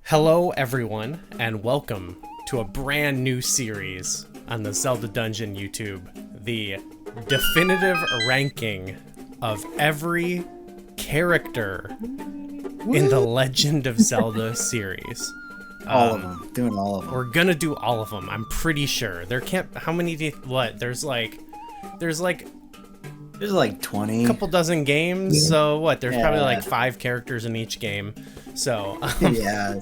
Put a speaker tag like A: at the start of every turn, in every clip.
A: Hello everyone, and welcome to a brand new series on the Zelda Dungeon YouTube. The definitive ranking of every character in the Legend of Zelda series.
B: All of them. Doing all of them.
A: We're gonna do all of them, I'm pretty sure. There can't, how many do you, what? There's like
B: 20.
A: A couple dozen games, so what? There's probably like 5 characters in each game. So,
B: yeah,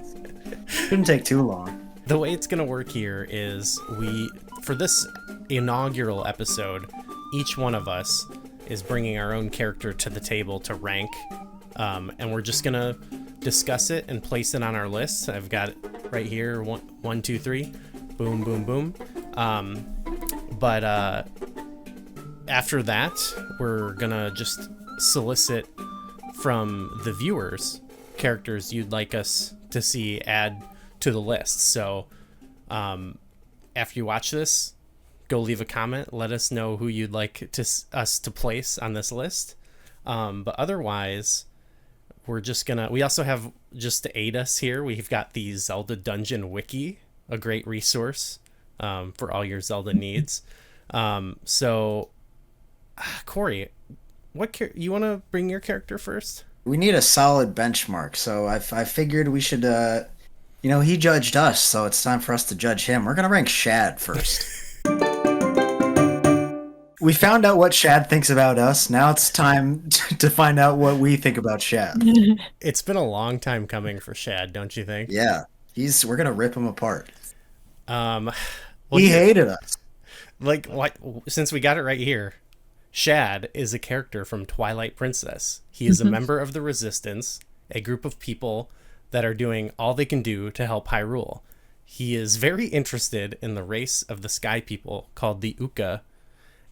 B: shouldn't take too long.
A: The way it's gonna work here is for this inaugural episode, each one of us is bringing our own character to the table to rank, and we're just gonna discuss it and place it on our list. I've got it right here, 1, 2, 3, boom, boom, boom. But after that, we're gonna just solicit from the viewers characters you'd like us to see add to the list. So after you watch this, go leave a comment, let us know who you'd like us to place on this list. But otherwise, we also have, just to aid us here, we've got the Zelda Dungeon wiki, a great resource for all your Zelda needs. So Corey, you want to bring your character first?
B: We need a solid benchmark, so I figured we should, he judged us, so it's time for us to judge him. We're going to rank Shad first. We found out what Shad thinks about us. Now it's time to find out what we think about Shad.
A: It's been a long time coming for Shad, don't you think?
B: Yeah, we're going to rip him apart.
A: He
B: hated us.
A: Like, what? Since we got it right here, Shad is a character from Twilight Princess. He is a member of the Resistance, a group of people that are doing all they can do to help Hyrule. He is very interested in the race of the Sky People called the Uka,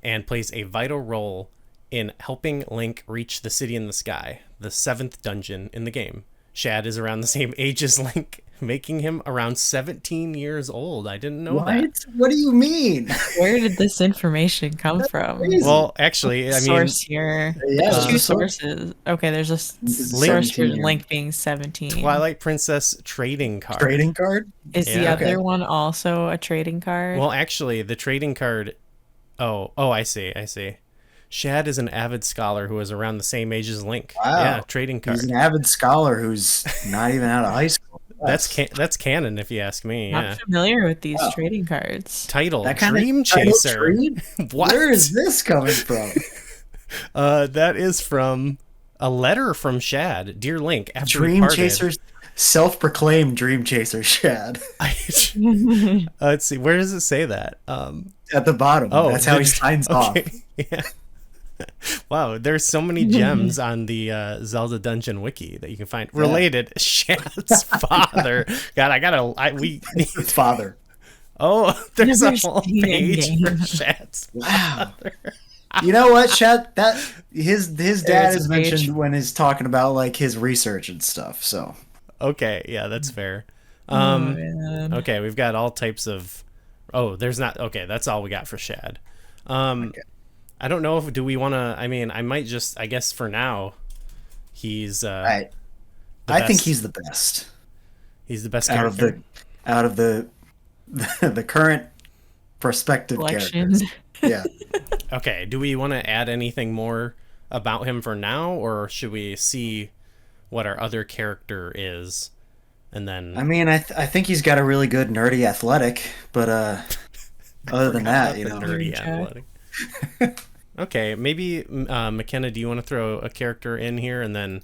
A: and plays a vital role in helping Link reach the City in the Sky, the 7th dungeon in the game. Shad is around the same age as Link, making him around 17 years old. I didn't know that.
B: What do you mean?
C: Where did this information come from?
A: Well, actually, I mean,
C: source here.
B: Yeah,
C: there's 2 sources. Okay, there's a source for Link being 17.
A: Twilight Princess trading card.
B: Trading card?
C: Is the other one also a trading card?
A: Well, actually, the trading card. Oh, I see. Shad is an avid scholar who is around the same age as Link.
B: Wow.
A: Yeah, trading card.
B: He's an avid scholar who's not even out of high school.
A: That's canon, if you ask me.
C: Not familiar with these trading cards.
A: Title, Dream Chaser.
B: What? Where is this coming from?
A: That is from a letter from Shad. Dear Link, after
B: Dream Chaser's self-proclaimed Dream Chaser Shad.
A: Let's see, where does it say that?
B: At the bottom. Oh, that's how he signs off.
A: Yeah. Wow, there's so many gems on the Zelda Dungeon wiki that you can find related. Shad's father. God, we need
B: his father.
A: Oh, there's a whole page for Shad's father.
B: You know what, Shad? That his dad is mentioned when he's talking about like his research and stuff. So
A: okay, yeah, that's fair. Okay, we've got all types of. Oh, there's not. Okay, that's all we got for Shad. Okay. I don't know if do we want to. I mean, I might just. I guess for now, he's.
B: I think he's the best.
A: He's the best character
B: out of the current prospective characters. Yeah.
A: Okay. Do we want to add anything more about him for now, or should we see what our other character is, and then?
B: I mean, I think he's got a really good nerdy athletic, but other than that,
A: nerdy athletic. Okay, maybe McKenna, do you want to throw a character in here, and then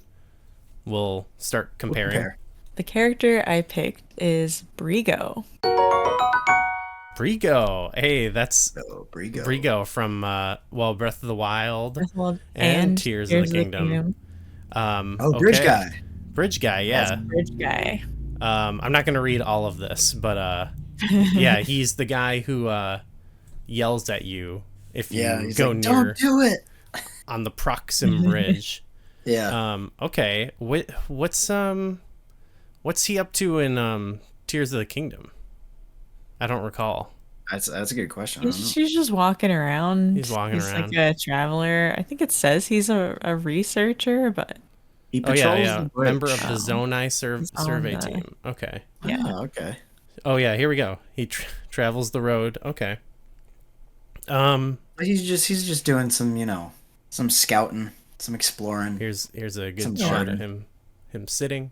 A: we'll start comparing?
C: The character I picked is Brigo.
A: Brigo. Hey, that's
B: Brigo.
A: Brigo from Breath of the Wild and Tears of the Kingdom.
B: Bridge Guy.
A: Bridge Guy, yeah.
C: That's Bridge Guy.
A: I'm not going to read all of this, but yeah, he's the guy who yells at you if you go near.
B: Don't do it
A: on the Proxim Bridge.
B: Yeah.
A: Okay. What's he up to in Tears of the Kingdom? I don't recall.
B: That's a good question.
C: He's just walking around.
A: He's walking around.
C: He's like a traveler. I think it says he's a researcher, but
B: He
A: Oh yeah,
B: patrols
A: yeah.
B: the bridge.
A: Member of the
C: Oh.
A: Zonai
C: He's on
A: survey
C: the-
A: team. Okay.
C: Yeah.
B: Oh, okay.
A: Oh yeah, here we go. He travels the road. Okay.
B: But he's just doing some, some scouting, some exploring,
A: Here's a
B: some
A: good shot of
B: charting.
A: him sitting.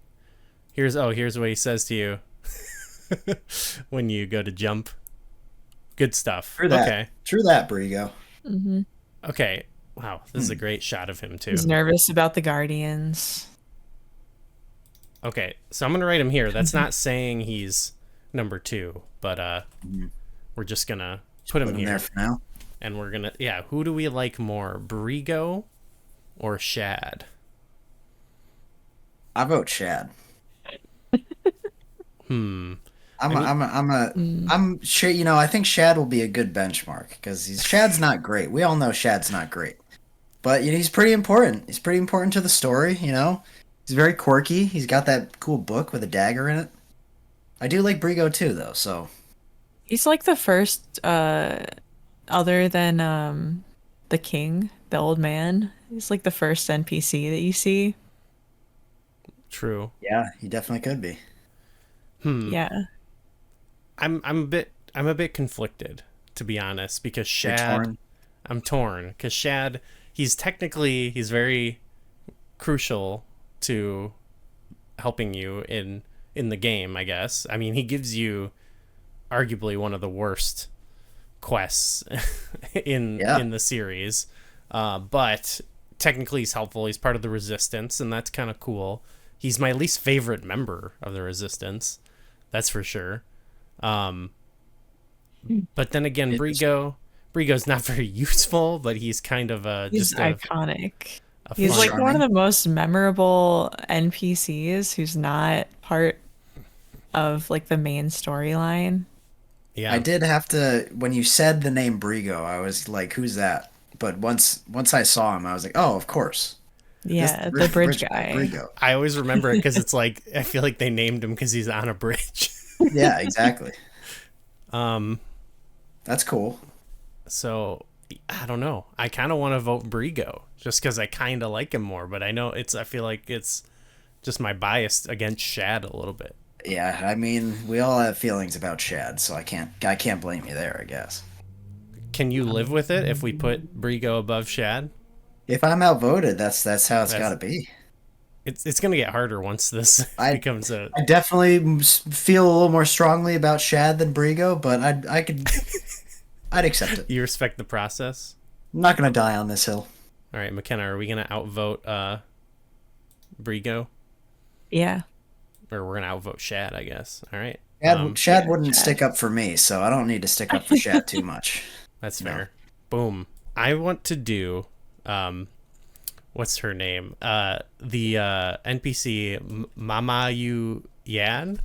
A: Here's what he says to you when you go to jump. Good stuff.
B: True that.
A: Okay.
B: True that, Brigo.
C: Hmm.
A: Okay. Wow, this is a great shot of him too.
C: He's nervous about the Guardians.
A: Okay, so I'm gonna write him here. That's not saying he's number 2, but we're just gonna put him
B: Put him
A: here,
B: there for now.
A: and we're gonna Who do we like more, Brigo or Shad?
B: I vote Shad. I'm sure, I think Shad will be a good benchmark because Shad's not great. We all know Shad's not great. But he's pretty important. He's pretty important to the story, He's very quirky. He's got that cool book with a dagger in it. I do like Brigo too, though, so.
C: He's like the first, other than the king, the old man. He's like the first NPC that you see.
A: True.
B: Yeah, he definitely could be.
C: Yeah.
A: I'm a bit conflicted, to be honest, because
B: You're
A: Shad.
B: torn.
A: I'm torn because Shad. He's very crucial to helping you in the game, I guess. I mean, he gives you arguably one of the worst quests in the series, but technically he's helpful. He's part of the Resistance, and that's kind of cool. He's my least favorite member of the Resistance, that's for sure. But then again, Brigo's not very useful, but he's kind of
C: He's
A: just
C: iconic.
A: a
C: He's
A: fun-
C: like one of the most memorable NPCs who's not part of like the main storyline.
A: yeah.
B: I did have to, when you said the name Brigo, I was like, who's that? But once I saw him, I was like, oh, of course.
C: Yeah,
B: This-
C: the bridge guy.
B: Brigo.
A: I always remember it because it's like I feel like they named him because he's on a bridge.
B: Yeah, exactly.
A: Um,
B: That's cool.
A: so I don't know. I kind of want to vote Brigo just because I kind of like him more, but I know I feel like it's just my bias against Shad a little bit.
B: Yeah, I mean, we all have feelings about Shad, so I can't blame you there, I guess.
A: Can you live with it if we put Brigo above Shad?
B: If I'm outvoted, that's how it's got to be.
A: It's gonna get harder once this becomes a.
B: I definitely feel a little more strongly about Shad than Brigo, but I'd accept it.
A: You respect the process.
B: I'm not gonna die on this hill.
A: All right, McKenna, are we gonna outvote Brigo,
C: Yeah.
A: or we're gonna outvote Shad? I guess. All right.
B: Shad wouldn't stick up for me, so I don't need to stick up for Shad too much.
A: That's fair. Boom. I want to do what's her name? The NPC Mamamu Yan.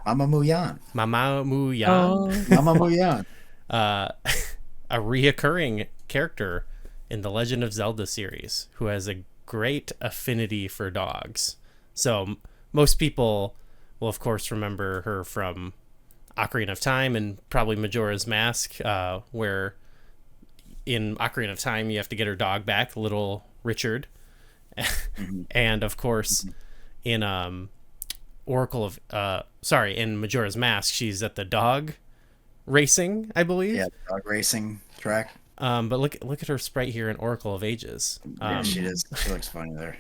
B: Mamamu Yan.
A: Mamamu Yan.
C: Oh,
B: Mamamu Yan.
A: A reoccurring character in the Legend of Zelda series who has a great affinity for dogs. So most people will of course remember her from Ocarina of Time and probably Majora's Mask, where in Ocarina of Time you have to get her dog back, little Richard. And of course in in Majora's Mask she's at the dog racing, I believe.
B: Yeah, dog racing track.
A: But look at her sprite here in Oracle of Ages.
B: Yeah, she does. She looks funny there.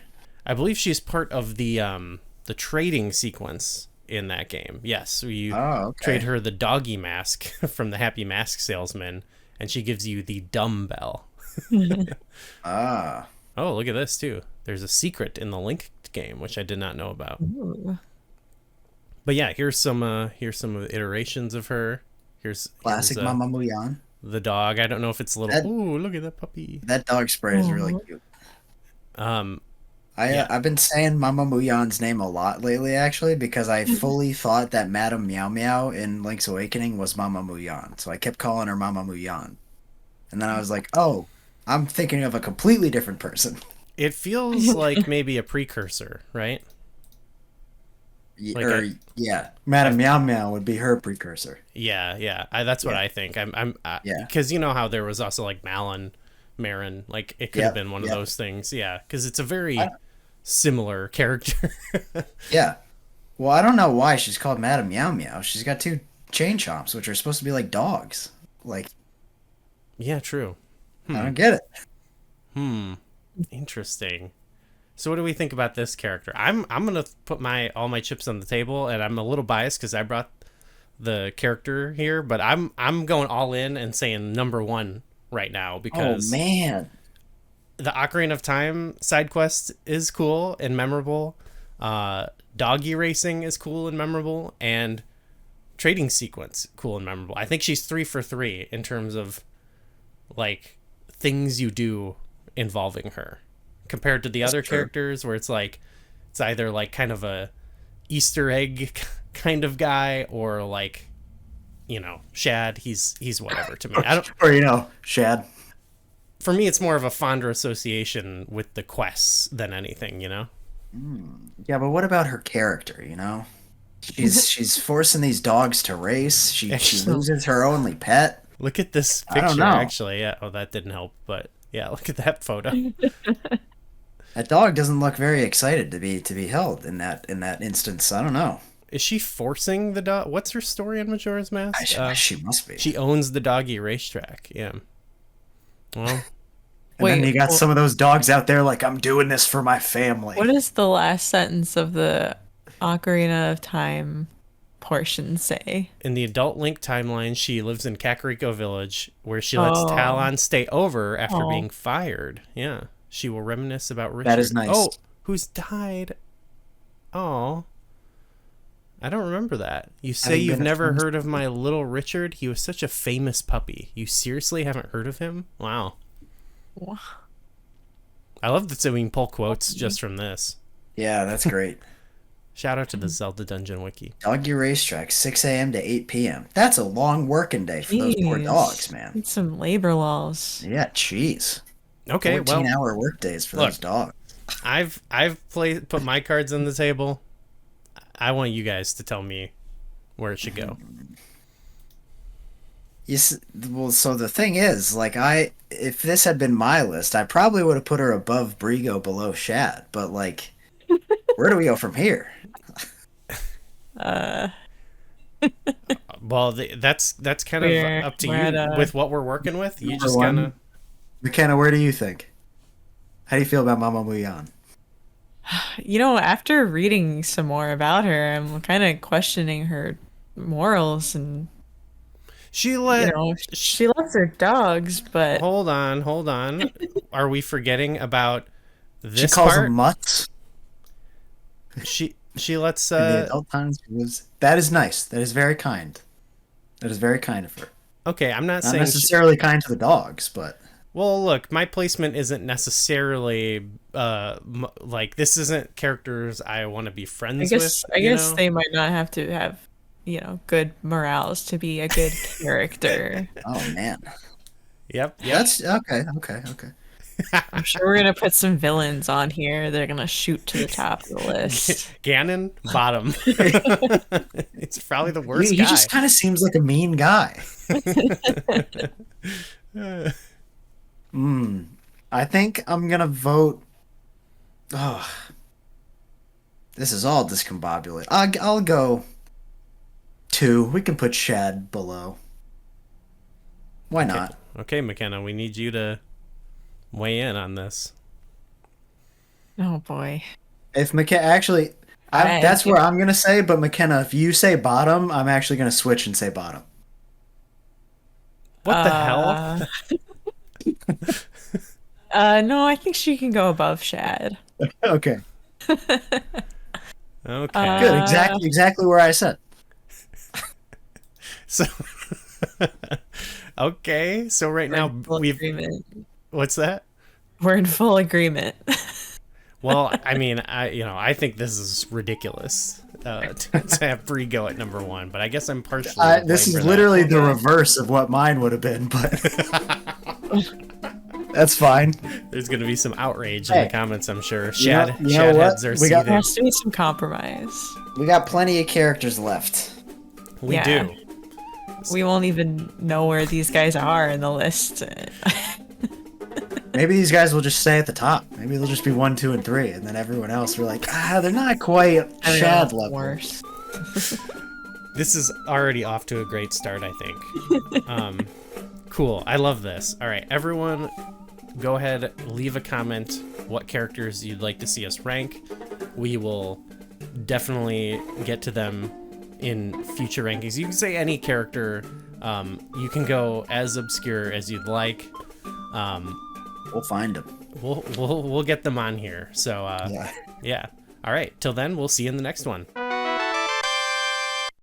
A: I believe she's part of the trading sequence in that game. Yes, you trade her the doggy mask from the Happy Mask Salesman, and she gives you the dumbbell.
B: Ah.
A: Oh, look at this too. There's a secret in the Link game which I did not know about.
C: ooh.
A: But yeah, here's some of the iterations of her. Here's
B: Classic Mamamu Yan.
A: the dog. I don't know if it's a little. Ooh, look at that puppy.
B: That dog spray is really cute. I've been saying Mamamu Yan's name a lot lately, actually, because I fully thought that Madame Meow Meow in Link's Awakening was Mamamu Yan. So I kept calling her Mamamu Yan. And then I was like, oh, I'm thinking of a completely different person.
A: It feels like maybe a precursor, right?
B: Madame Meow Meow would be her precursor.
A: Yeah. That's what I think. I'm because you know how there was also like Marin, like it could have been one of those things. Yeah, because it's a very similar character.
B: Yeah. Well, I don't know why she's called Madam Meow Meow. She's got two chain chomps, which are supposed to be like dogs. Like,
A: Yeah, true.
B: I don't get it.
A: Interesting. So what do we think about this character? I'm gonna put all my chips on the table, and I'm a little biased because I brought the character here, but I'm going all in and saying number one right now because
B: Oh man.
A: the Ocarina of Time side quest is cool and memorable. Doggy racing is cool and memorable, and trading sequence cool and memorable. I think she's 3 for 3 in terms of like things you do involving her compared to the other characters where it's like it's either like kind of a Easter egg kind of guy or like, you know, Shad, he's whatever to me. I don't
B: Or Shad.
A: For me it's more of a fonder association with the quests than anything, you know.
B: Yeah, but what about her character, She's forcing these dogs to race. She loses her only pet.
A: Look at this
B: I don't
A: picture,
B: know.
A: actually. Yeah. Oh, that didn't help, but yeah, look at that photo.
B: That dog doesn't look very excited to be held in that instance. I don't know.
A: Is she forcing the dog? What's her story in Majora's Mask?
B: She must be.
A: She owns the doggy racetrack. Yeah. Well,
B: And then you got some of those dogs out there like, I'm doing this for my family.
C: What does the last sentence of the Ocarina of Time portion say?
A: in the adult Link timeline, she lives in Kakariko Village, where she lets Talon stay over after being fired. Yeah. She will reminisce about Richard.
B: That is nice.
A: Oh, who's died? Oh. I don't remember that. You say
B: Having
A: you've
B: been a
A: never
B: friend-
A: heard of my little Richard? He was such a famous puppy. You seriously haven't heard of him? Wow.
C: Wow.
A: I love that so we can pull quotes just from this.
B: Yeah, that's great.
A: Shout out to the Zelda Dungeon wiki.
B: Doggy racetrack, 6 a.m. to 8 p.m. That's a long working day for those poor
C: Jeez.
B: dogs, man.
C: Need some labor laws.
B: Yeah, jeez.
A: Okay, well,
B: 14-hour work days for
A: look.
B: those dogs.
A: I've put my cards on the table. I want you guys to tell me where it should go.
B: Well, so the thing is, like, if this had been my list, I probably would have put her above Brigo, below Shad. But like, where do we go from here?
A: Well, that's kind of
C: We're
A: up to you
C: at,
A: with what we're working with. You
B: Number
A: just
B: one.
A: gotta.
B: McKenna, where do you think? How do you feel about Mamamu Yan?
C: After reading some more about her, I'm kind of questioning her morals and
A: She let.
C: she loves her dogs, but
A: Hold on. Are we forgetting about this
B: She calls
A: part?
B: them mutts.
A: She lets.
B: In the adult times, that is nice. That is very kind. That is very kind of her.
A: Okay, I'm not
B: Not
A: saying.
B: necessarily kind to the dogs, but
A: Well, look, my placement isn't necessarily like this isn't characters I want to be friends with.
C: I guess they might not have to have, good morals to be a good character.
B: oh man,
A: Yep.
B: that's okay.
C: I'm sure we're gonna put some villains on here. They're gonna shoot to the top of the list.
A: Ganon, bottom. It's probably the worst
B: He
A: guy.
B: just kind of seems like a mean guy. I think I'm gonna vote. Oh, this is all discombobulated. I'll go 2. We can put Shad below. Why not?
A: Okay, McKenna, we need you to weigh in on this.
C: Oh boy.
B: If McKenna actually, that's where I'm gonna say. But McKenna, if you say bottom, I'm actually gonna switch and say bottom.
A: What the hell?
C: No, I think she can go above Shad.
B: Okay,
A: Okay.
B: good. Exactly where I said.
A: So okay, so right now
C: Full
A: we've
C: agreement.
A: what's that?
C: We're in full agreement.
A: Well, I mean, I think this is ridiculous to have Brigo at number 1, but I guess I'm partially. to
B: This
A: blame
B: is
A: for
B: literally
A: that.
B: the reverse of what mine would have been, but that's fine.
A: There's gonna be some outrage in
B: Hey,
A: the comments, I'm sure.
B: you know
A: Shad
B: what?
A: heads are
B: We got-
A: seething.
C: There has to be some compromise.
B: We got plenty of characters left.
A: We
C: Yeah.
A: do.
C: We won't even know where these guys are in the list.
B: Maybe these guys will just stay at the top. Maybe they'll just be 1, 2, and 3, and then everyone else we're like, they're not quite Shad level.
C: Worse.
A: This is already off to a great start, I think. Cool. I love this. All right, everyone, go ahead, leave a comment what characters you'd like to see us rank. We will definitely get to them in future rankings. You can say any character. You can go as obscure as you'd like.
B: We'll find them.
A: We'll get them on here. So yeah. All right. Till then, we'll see you in the next one.